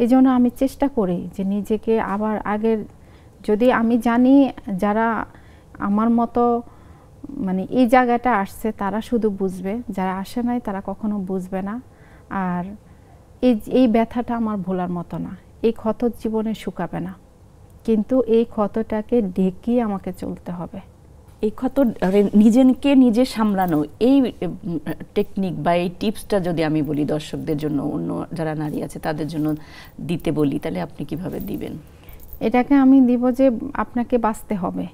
এই জন্য আমি চেষ্টা করি যে নিজেকে আবার আগের, যদি আমি জানি যারা আমার মতো মানে এই জায়গাটা আসছে তারা শুধু বুঝবে, যারা আসে নাই তারা কখনো বুঝবে না। আর এই ব্যথাটা আমার ভোলার মতো না, এই ক্ষত জীবনে শুকাবে না, কিন্তু এই ক্ষতটাকে ঢেকে আমাকে চলতে হবে। এই ক্ষত নিজেকে নিজে সামলানো, এই টেকনিক বা এই টিপসটা যদি আমি বলি দর্শকদের জন্য, অন্য যারা নারী আছে তাদের জন্য দিতে বলি, তাহলে আপনি কিভাবে দিবেন? এটাকে আমি দিব যে আপনাকে বাঁচতে হবে,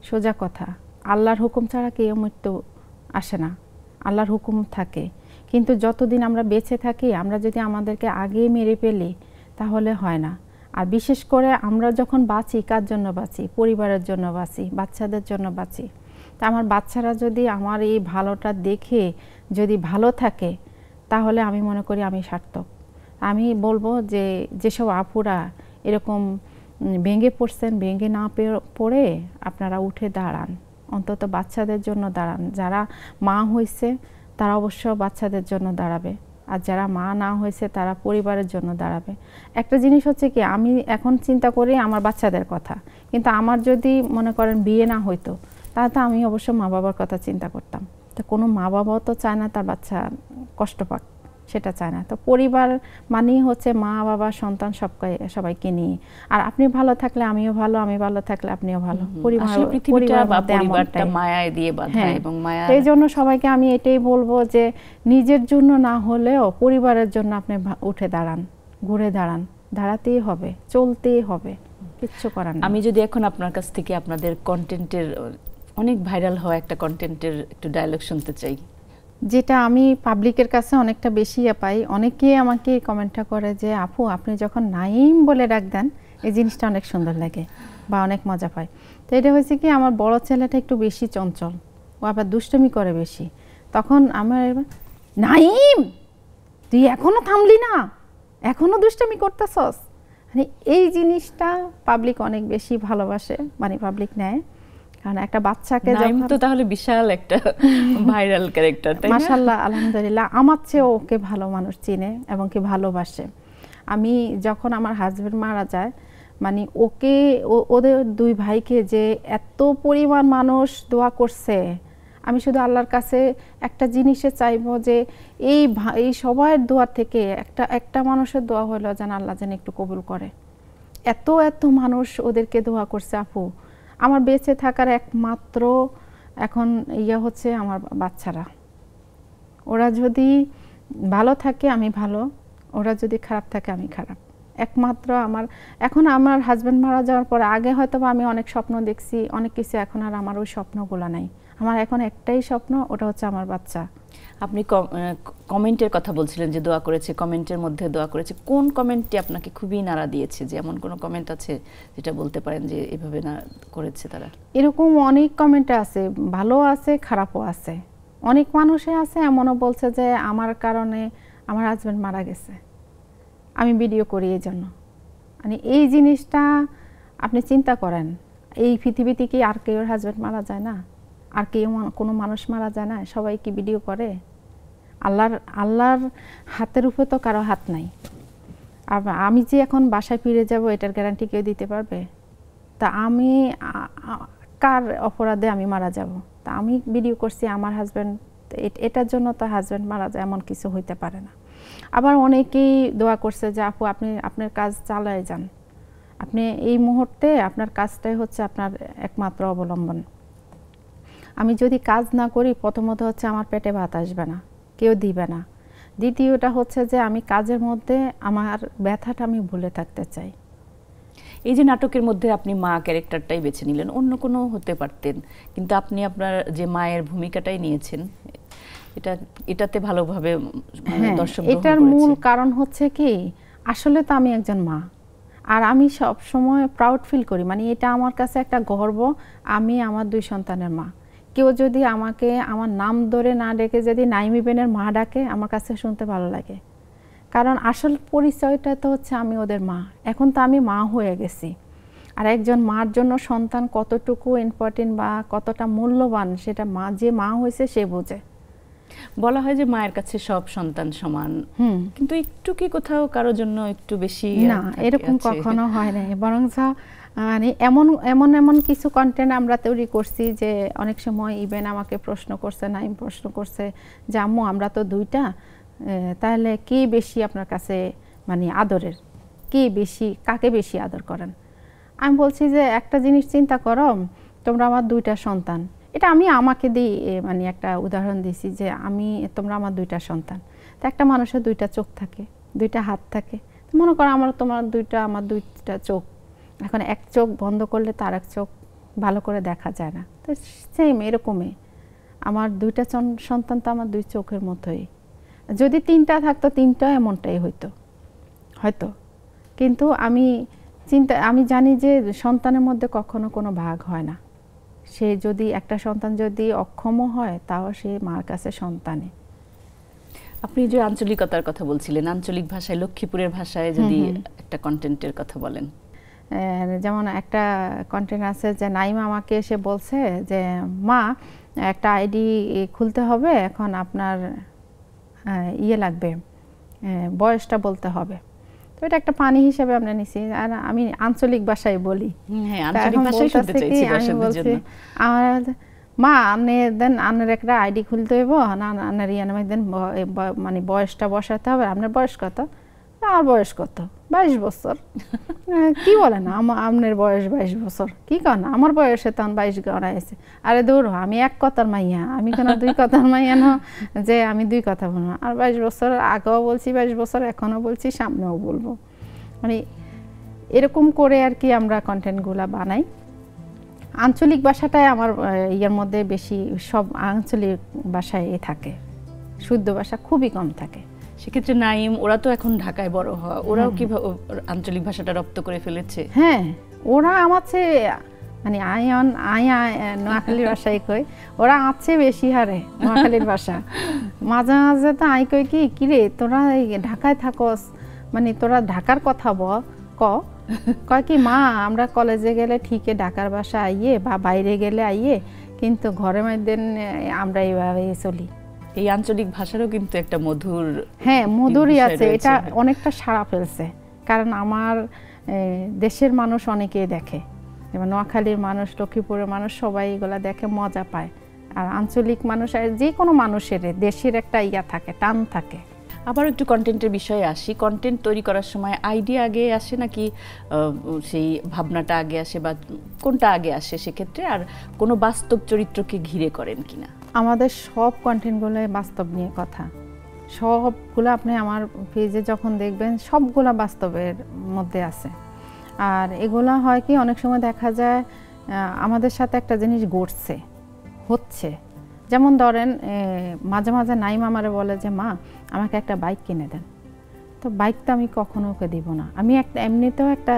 সোজা কথা। আল্লাহর হুকুম ছাড়া কেউ মৃত্যু আসে না, আল্লাহর হুকুম থাকে। কিন্তু যতদিন আমরা বেঁচে থাকি, আমরা যদি আমাদেরকে আগে মেরে ফেলি তাহলে হয় না। আর বিশেষ করে আমরা যখন বাঁচি, কার জন্য বাঁচি? পরিবারের জন্য বাঁচি, বাচ্চাদের জন্য বাঁচি। তা আমার বাচ্চারা যদি আমার এই ভালোটা দেখে যদি ভালো থাকে, তাহলে আমি মনে করি আমি সার্থক। আমি বলবো যে যেসব আপুরা এরকম ভেঙে পড়ছেন, ভেঙে না পড়ে আপনারা উঠে দাঁড়ান, অন্তত বাচ্চাদের জন্য দাঁড়ান। যারা মা হয়েছে তারা অবশ্য বাচ্চাদের জন্য দাঁড়াবে, আর যারা মা না হয়েছে তারা পরিবারের জন্য দাঁড়াবে। একটা জিনিস হচ্ছে কি, আমি এখন চিন্তা করি আমার বাচ্চাদের কথা, কিন্তু আমার যদি মনে করেন বিয়ে না হইতো, তাহলে তো আমি অবশ্য মা বাবার কথা চিন্তা করতাম। তো কোনো মা বাবাও তো চায় না তার বাচ্চা কষ্ট পাক, সেটা চায় না। তো পরিবার মানেই হচ্ছে মা বাবা সন্তান সবাইকে নিয়ে। আর আপনি ভালো থাকলে আমিও ভালো, আমি ভালো থাকলে আপনিও ভালো। পরিবারটা মায়ায় দিয়ে বাঁধা, এবং মায়া, এই জন্য সবাইকে আমি এটাই বলবো যে নিজের জন্য না হলেও পরিবারের জন্য আপনি উঠে দাঁড়ান, ঘুরে দাঁড়ান, দাঁড়াতেই হবে, চলতেই হবে, কিচ্ছু করার নেই। আমি যদি এখন আপনার কাছ থেকে আপনাদের কন্টেন্টের, অনেক ভাইরাল হওয়া একটা কন্টেন্টের একটু ডায়লগ শুনতে চাই, যেটা আমি পাবলিকের কাছে অনেকটা বেশি পাই। অনেকেই আমাকে কমেন্টটা করে যে আপু আপনি যখন নাইম বলে ডাক দেন, এই জিনিসটা অনেক সুন্দর লাগে বা অনেক মজা পায়। তো এটা হয়েছে কি, আমার বড় ছেলেটা একটু বেশি চঞ্চল, ও আবার দুষ্টুমি করে বেশি। তখন আমার নাইম তুই এখনো থামলি না, এখনো দুষ্টুমি করতেছস। মানে এই জিনিসটা পাবলিক অনেক বেশি ভালোবাসে, মানে পাবলিক নেয়। কারণ একটা বাচ্চাকে নাইম তো তাহলে বিশাল একটা ভাইরাল ক্যারেক্টার, তাই না? মাশাআল্লাহ, আলহামদুলিল্লাহ। আমার চেয়ে ওকে ভালো মানুষ চিনে এবং কি ভালোবাসে। আমি যখন আমার হাজবেন্ড মারা যায়, মানে ওকে ওদের দুই ভাইকে যে এত পরিমাণ মানুষ দোয়া করছে, আমি শুধু আল্লাহর কাছে একটা জিনিসে চাইবো যে এই সবার দোয়া থেকে একটা মানুষের দোয়া হলো যেন আল্লাহ যেন একটু কবুল করে। এত মানুষ ওদেরকে দোয়া করছে আপু। আমার বেঁচে থাকার একমাত্র এখন হচ্ছে আমার বাচ্চারা। ওরা যদি ভালো থাকে আমি ভালো, ওরা যদি খারাপ থাকে আমি খারাপ। একমাত্র আমার এখন আমার হাজব্যান্ড মারা যাওয়ার পরে, আগে হয়তো আমি অনেক স্বপ্ন দেখছি, অনেক কিছু, এখন আর আমার ওই স্বপ্নগুলো নাই। আমার এখন একটাই স্বপ্ন, ওটা হচ্ছে আমার বাচ্চা। আপনি কমেন্টের কথা বলছিলেন যে দোয়া করেছে, কমেন্টের মধ্যে দোয়া করেছে, কোন কমেন্টটি আপনাকে খুবই নাড়া দিয়েছে? যে এমন কোনো কমেন্ট আছে যেটা বলতে পারেন যে এভাবে না করেছে তারা? এরকম অনেক কমেন্ট আছে, ভালো আছে খারাপও আছে। অনেক মানুষে আছে এমনও বলছে যে আমার কারণে আমার হাজব্যান্ড মারা গেছে, আমি ভিডিও করি এই জন্য। মানে এই জিনিসটা আপনি চিন্তা করেন, এই পৃথিবীতে কি আর কেউ হাজব্যান্ড মারা যায় না? আর কেউ কোনো মানুষ মারা যায় না? সবাই কি ভিডিও করে? আল্লাহর হাতের উপরে তো কারো হাত নাই। আর আমি যে এখন বাসায় ফিরে যাব এটার গ্যারান্টি কেউ দিতে পারবে? তা আমি কার অপরাধে আমি মারা যাব? তা আমি ভিডিও করছি আমার হাজব্যান্ড, এটার জন্য তো হাজব্যান্ড মারা যায় এমন কিছু হইতে পারে না। আবার অনেকেই দোয়া করছে যে আপু আপনি আপনার কাজ চালায় যান, আপনি এই মুহূর্তে আপনার কাজটাই হচ্ছে আপনার একমাত্র অবলম্বন। আমি যদি কাজ না করি, প্রথমত হচ্ছে আমার পেটে ভাত আসবে না, কেউ দিবে না। দ্বিতীয়টা হচ্ছে যে আমি কাজের মধ্যে আমার ব্যথাটা আমি ভুলে থাকতে চাই। এই যে নাটকের মধ্যে আপনি মা ক্যারেক্টারটাই বেছে নিলেন, অন্য কোনো হতে পারতেন, কিন্তু আপনি আপনার যে মায়ের ভূমিকাটাই নিয়েছেন, এটাতে ভালোভাবে দর্শক গ্রহণ করেছে। এটার মূল কারণ হচ্ছে কি, আসলে তো আমি একজন মা, আর আমি সব সময় প্রাউড ফিল করি, মানে এটা আমার কাছে একটা গর্ব, আমি আমার 2 সন্তানের মা। কেউ যদি আমাকে আমার নাম ধরে না ডেকে যদি নাইমি বেনের মা ডাকে, আমার কাছে শুনতে ভালো লাগে। কারণ আসল পরিচয়টা তো হচ্ছে আমি ওদের মা। এখন তো আমি মা হয়ে গেছি, আর একজন মার জন্য সন্তান কতটুকু ইম্পর্টেন্ট বা কতটা মূল্যবান সেটা যে মা হয়েছে সে বোঝে। বলা হয় যে মায়ের কাছে সব সন্তান সমান, কিন্তু একটু কি কোথাও কারোর জন্য একটু বেশি? না, এরকম কখনো হয় না। বরং মানে এমন কিছু কন্টেন্ট আমরা তৈরি করছি যে অনেক সময় ইভেন আমাকে প্রশ্ন করছে যে আম্মু আমরা তো 2টা, তাহলে কি বেশি আপনার কাছে মানে আদরের? কে বেশি, কাকে বেশি আদর করেন। আমি বলছি যে একটা জিনিস চিন্তা করো, তোমরা আমার 2টা সন্তান, এটা আমি আমাকে দিই মানে একটা উদাহরণ দিছি যে তোমরা আমার 2টা সন্তান। তো একটা মানুষের 2টা চোখ থাকে, 2টা হাত থাকে, মনে করো আমার 2টা চোখ, এখন এক চোখ বন্ধ করলে তার এক চোখ ভালো করে দেখা যায় না। তো সেম এরকমই আমার 2টা সন্তান তো আমার 2 চোখের মতোই। যদি 3টা থাকতো 3টা এমনটাই হয়তো। কিন্তু আমি জানি যে সন্তানের মধ্যে কখনো কোনো ভাগ হয় না। সে যদি একটা সন্তান যদি অক্ষমও হয় তাও সে মার কাছে সন্তানে। আপনি যে আঞ্চলিকতার কথা বলছিলেন, আঞ্চলিক ভাষায়, লক্ষ্মীপুরের ভাষায় যদি একটা কন্টেন্টের কথা বলেন। যেমন একটা কন্টেন্ট আছে যে নাইমা আমাকে এসে বলছে যে মা একটা আইডি খুলতে হবে, এখন আপনার লাগবে, বয়সটা বলতে হবে। তো এটা একটা পানি হিসেবে আমরা নিছি, আর আমি আঞ্চলিক ভাষায় বলি। হ্যাঁ, আঞ্চলিক ভাষায় শুনতে চাইছি দর্শকদের জন্য। আমার মা আপনি দেন আপনার একটা আইডি খুলতে হইব না, আপনার দেন মানে বয়সটা বসাতে হবে। আপনার বয়স কত? আমার বয়স কত? 22 বছর। কি বলেন আপনার বয়স 22 বছর? কি কন আমার বয়সে তখন 22 গড়াইছে। আরে দূর, আমি এক কথার মাইয়া, আমি কেন 2 কথার মাইয়া না যে আমি 2 কথা বলবো। আর 22 বছর আগেও বলছি, 22 বছর এখনো বলছি, সামনেও বলবো। মানে এরকম করে আর কি আমরা কন্টেন্টগুলা বানাই। আঞ্চলিক ভাষাটাই আমার মধ্যে বেশি, সব আঞ্চলিক ভাষায় থাকে, শুদ্ধ ভাষা খুবই কম থাকে। সেক্ষেত্রে নাইম ওরা তো এখন ঢাকায় বড় হয়, ওরাও কি আঞ্চলিক ভাষাটা রপ্ত করে ফেলেছে? হ্যাঁ, ওরা আমার চেয়ে মানে নোয়াখালীর ভাষায় কই, ওরা আছে বেশি হারে নোয়াখালীর ভাষা। মাঝে মাঝে তো কই কি কিরে তোরা ঢাকায় থাকস, মানে তোরা ঢাকার কথা কয় কি মা আমরা কলেজে গেলে ঠিকই ঢাকার ভাষা আইয়ে বা বাইরে গেলে আইয়ে, কিন্তু ঘরে মধ্যে আমরা এইভাবে চলি। এই আঞ্চলিক ভাষারও কিন্তু একটা মধুর, হ্যাঁ মধুরই আছে, এটা অনেকটা সাড়া ফেলছে। কারণ আমার দেশের মানুষ অনেকেই দেখে, যেমন নোয়াখালীর মানুষ, লক্ষ্মীপুরের মানুষ, সবাই এগুলা দেখে মজা পায়। আর আঞ্চলিক মানুষ, আর যে কোনো মানুষের দেশের একটা থাকে, টান থাকে। আবার একটু কন্টেন্টের বিষয়ে আসি। কন্টেন্ট তৈরি করার সময় আইডিয়া আগে আসে নাকি সেই ভাবনাটা আগে আসে, বা কোনটা আগে আসে সেক্ষেত্রে? আর কোনো বাস্তব চরিত্রকে ঘিরে করেন কিনা? আমাদের সব কন্টেন্টগুলো বাস্তব নিয়ে কথা, সবগুলো আপনি আমার পেজে যখন দেখবেন সবগুলা বাস্তবের মধ্যে আছে। আর এগুলা হয় কি অনেক সময় দেখা যায় আমাদের সাথে একটা জিনিস হচ্ছে, যেমন ধরেন মাঝে মাঝে নাইম আমারে বলে যে মা আমাকে একটা বাইক কিনে দেন। তো বাইকটা আমি কখনো ওকে দিব না। আমি এমনিতেও একটা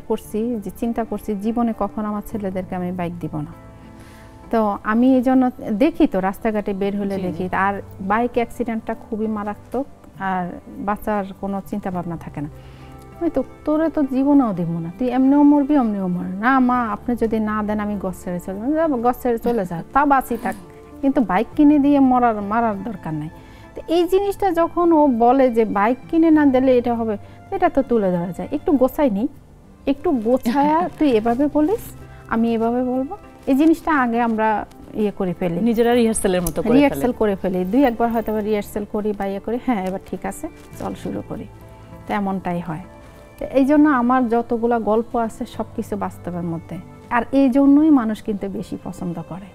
করছি যে চিন্তা করছি জীবনে কখনো আমার ছেলেদেরকে আমি বাইক দিব না। তো আমি এই জন্য দেখি তো রাস্তাঘাটে বের হলে দেখি, আর বাইক অ্যাক্সিডেন্টটা খুবই মারাত্মক, আর বাঁচার কোনো চিন্তা ভাবনা থাকে না। ওই তো তোরে তো জীবনেও দিব না, তুই এমনিও মরবি অমনিও মর না। মা আপনি যদি না দেন আমি গছ ছেড়ে চলে যাব, গছ ছেড়ে চলে যা, তা বাঁচি থাক, কিন্তু বাইক কিনে দিয়ে মারার দরকার নাই। তো এই জিনিসটা যখন ও বলে যে বাইক কিনে না দিলে এটা হবে, এটা তো তুলে ধরা যায়। একটু গোছাই নি, একটু গোছায়া তুই এভাবে বলিস, আমি এভাবে বলবো, এই জিনিসটা আগে আমরা করে ফেলি, নিজেরা রিহার্সাল করে ফেলি। 2-1 হয়তো রিহার্সাল করি বা করি, হ্যাঁ এবার ঠিক আছে চল শুরু করি। তো এমনটাই হয়। এই জন্য আমার যতগুলো গল্প আছে সব কিছু বাস্তবের মধ্যে, আর এই জন্যই মানুষ কিন্তু বেশি পছন্দ করে।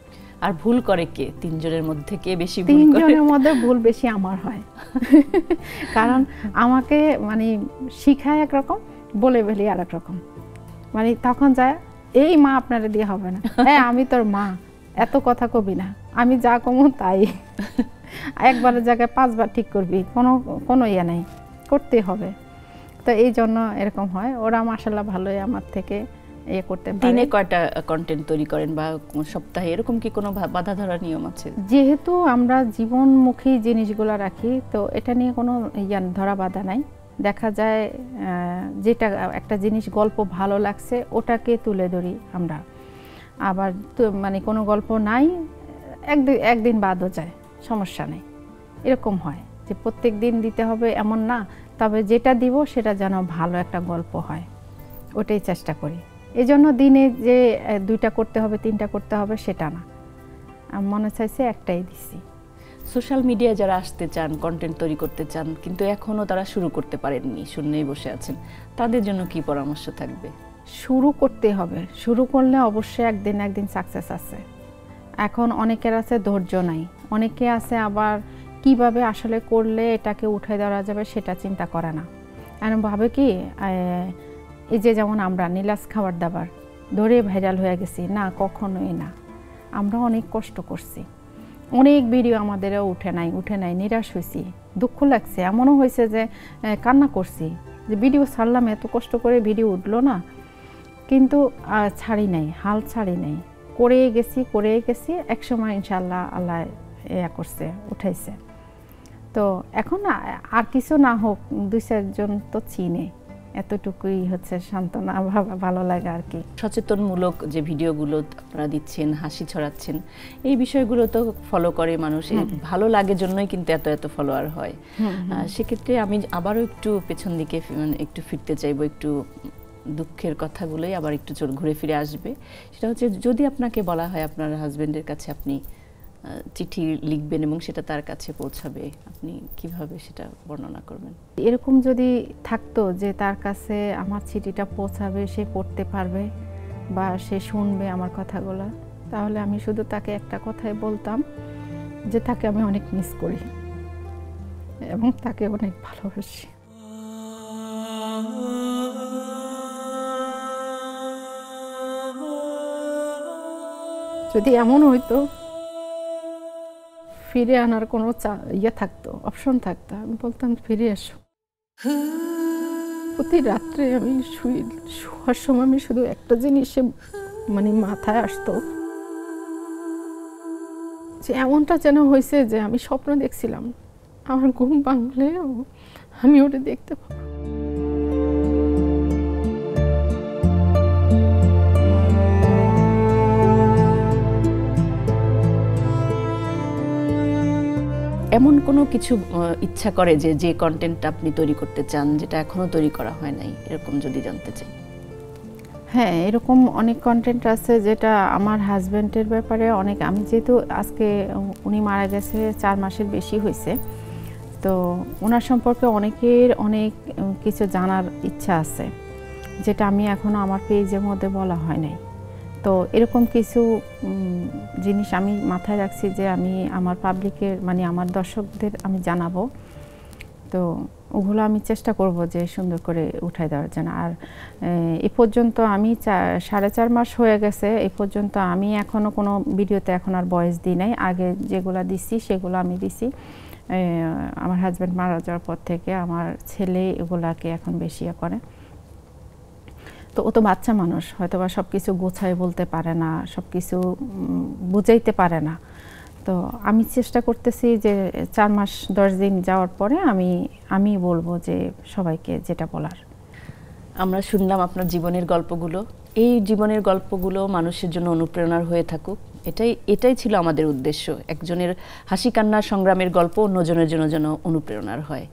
আর ভুল করে কে? 3 জনের মধ্যে কে বেশি ভুল করে? 3 জনের মধ্যে ভুল বেশি আমার হয়। কারণ আমাকে মানে শিখায় একরকম, বলে ফেলি আর একরকম। মানে তখন যায় এই মা আপনারা দিয়ে হবে না, হ্যাঁ আমি তোর মা, এত কথা কবি না, আমি যা কমু তাই। একবারের জায়গায় 5 বার ঠিক করবি, কোনো নেই, করতে হবে। তো এই জন্য এরকম হয়। ওরা মাশাআল্লাহ ভালোই আমার থেকে করতে পারে। দিনে কয়টা কন্টেন্ট তৈরি করেন বা সপ্তাহে এরকম কি কোনো বাধা ধরা নিয়ম আছে? যেহেতু আমরা জীবনমুখী জিনিসগুলো রাখি, তো এটা নিয়ে কোনো ধরা বাধা নাই। দেখা যায় যেটা একটা জিনিস গল্প ভালো লাগছে ওটাকে তুলে ধরি আমরা। আবার মানে কোনো গল্প নাই, একদিন বাদও যায়, সমস্যা নেই। এরকম হয় যে প্রত্যেক দিন দিতে হবে এমন না, তবে যেটা দিব সেটা যেন ভালো একটা গল্প হয়, ওটাই চেষ্টা করি। এই জন্য দিনে যে 2টা করতে হবে 3টা করতে হবে সেটা না, মনে চাইছে একটাই দিছি। সোশ্যাল মিডিয়ায় যারা আসতে চান, কন্টেন্ট তৈরি করতে চান, কিন্তু এখনও তারা শুরু করতে পারেননি, শূন্যেই বসে আছেন, তাদের জন্য কি পরামর্শ থাকবে? শুরু করতে হবে, শুরু করলে অবশ্যই একদিন সাকসেস আছে। এখন অনেকের আছে ধৈর্য নাই, অনেকে আছে আবার কিভাবে আসলে করলে এটাকে উঠাই দেওয়া যাবে সেটা চিন্তা করে না। এখন ভাবে কি এই যে যেমন আমরা নীলাজ খাবার দাবার ধরে ভাইরাল হয়ে গেছি, না, কখনোই না। আমরা অনেক কষ্ট করছি, অনেক ভিডিও আমাদেরও উঠে নাই, নিরাশ হয়েছি, দুঃখ লাগছে, এমনও হয়েছে যে কান্না করছি যে ভিডিও ছাড়লাম, এত কষ্ট করে ভিডিও উঠলো না, কিন্তু ছাড়ি নাই, হাল ছাড়ি নাই, করে গেছি। একসময় ইনশাল্লাহ আল্লাহ করছে, উঠাইছে। তো এখন আর কিছু না হোক, 2-4 জন তো চিনে, এতটুকুই হচ্ছে সান্ত্বনা, ভালো লাগে আর কি। সচেতনমূলক যে ভিডিওগুলো আপনারা দিচ্ছেন, হাসি ছড়াচ্ছেন, এই বিষয়গুলো তো ফলো করে মানুষ, ভালো লাগে জন্যই কিন্তু এত ফলোয়ার হয়। সেক্ষেত্রে আমি আবারও একটু পেছন দিকে একটু ফিরতে চাইবো, একটু দুঃখের কথাগুলোই আবার একটু ঘুরে ফিরে আসবে। সেটা হচ্ছে, যদি আপনাকে বলা হয় আপনার হাজবেন্ডের কাছে আপনি চিঠি লিখবেন এবং সেটা তার কাছে পৌঁছাবে, আপনি কিভাবে সেটা বর্ণনা করবেন? এরকম যদি থাকতো যে তার কাছে আমার চিঠিটা পৌঁছাবে, সে পড়তে পারবে বা সে শুনবে আমার কথাগুলো, তাহলে আমি শুধু তাকে একটা কথাই বলতাম যে তাকে আমি অনেক মিস করি এবং তাকে অনেক ভালোবাসি। যদি এমন হইতো ফিরে আনার কোনো থাকতো, অপশন থাকতো, আমি বলতাম ফিরে এসো। প্রতি রাত্রে আমি শোয়ার সময় আমি শুধু একটা জিনিসে মাথায় আসতো, যে এমনটা যেন হয়েছে যে আমি স্বপ্ন দেখছিলাম, আমার ঘুম ভাঙলে আমি ওটা দেখতে পাবো। এমন কোনো কিছু ইচ্ছা করে যে কন্টেন্টটা আপনি তৈরি করতে চান, যেটা এখনো তৈরি করা হয় নাই, এরকম যদি জানতে চাই? হ্যাঁ, এরকম অনেক কন্টেন্ট আছে যেটা আমার হাজব্যান্ডের ব্যাপারে অনেক, আমি যেহেতু আজকে উনি মারা গেছে 4 মাসের বেশি হয়েছে, তো ওনার সম্পর্কে অনেক কিছু জানার ইচ্ছা আছে, যেটা আমি এখনো আমার পেজের মধ্যে বলা হয় নাই। তো এরকম কিছু জিনিস আমি মাথায় রাখছি যে আমি আমার পাবলিকের আমার দর্শকদের আমি জানাবো। তো ওগুলো আমি চেষ্টা করব যে সুন্দর করে উঠাই দেওয়ার জন্য। আর এ পর্যন্ত আমি 4.5 মাস হয়ে গেছে, এ পর্যন্ত আমি এখনও কোনো ভিডিওতে এখন আর ভয়েস দিই নাই। আগে যেগুলো দিছি সেগুলো আমি দিছি। আমার হাজব্যান্ড মারা যাওয়ার পর থেকে আমার ছেলে এগুলাকে এখন বেশি করে। তো ও তো বাচ্চা মানুষ, হয়তো বা সব কিছু গোছায় বলতে পারে না, সব কিছু বুঝাইতে পারে না। তো আমি চেষ্টা করতেছি যে 4 মাস 10 দিন যাওয়ার পরে আমি বলবো যে সবাইকে যেটা বলার। আমরা শুনলাম আপনার জীবনের গল্পগুলো, এই জীবনের গল্পগুলো মানুষের জন্য অনুপ্রেরণার হয়ে থাকুক, এটাই ছিল আমাদের উদ্দেশ্য। একজনের হাসি কান্নার সংগ্রামের গল্প অন্যজনের জন্য যেন অনুপ্রেরণার হয়।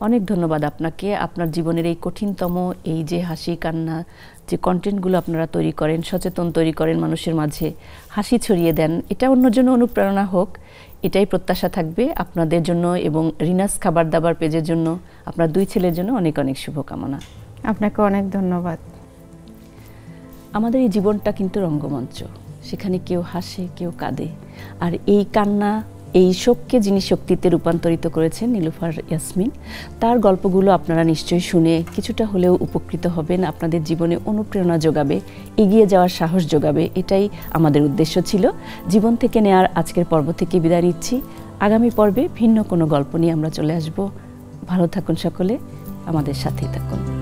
অনেক ধন্যবাদ আপনাকে। আপনার জীবনের এই কঠিনতম এই যে হাসি কান্না যে কন্টেন্টগুলো আপনারা তৈরি করেন, সচেতন তৈরি করেন, মানুষের মাঝে হাসি ছড়িয়ে দেন, এটা অন্যের জন্য অনুপ্রেরণা হোক, এটাই প্রত্যাশা থাকবে আপনাদের জন্য এবং রিনাস খাবার দাবার পেজের জন্য, আপনার 2 ছেলের জন্য অনেক শুভকামনা। আপনাকে অনেক ধন্যবাদ। আমাদের এই জীবনটা কিন্তু রঙ্গমঞ্চ, সেখানে কেউ হাসে, কেউ কাঁদে, আর এই কান্না, এই শোককে যিনি শক্তিতে রূপান্তরিত করেছেন নীলুফার ইয়াসমিন, তার গল্পগুলো আপনারা নিশ্চয়ই শুনে কিছুটা হলেও উপকৃত হবেন, আপনাদের জীবনে অনুপ্রেরণা যোগাবে, এগিয়ে যাওয়ার সাহস যোগাবে, এটাই আমাদের উদ্দেশ্য ছিল। জীবন থেকে নেয়ার আজকের পর্ব থেকে বিদায় নিচ্ছি। আগামী পর্বে ভিন্ন কোনো গল্প নিয়ে আমরা চলে আসব। ভালো থাকুন সকলে, আমাদের সাথেই থাকুন।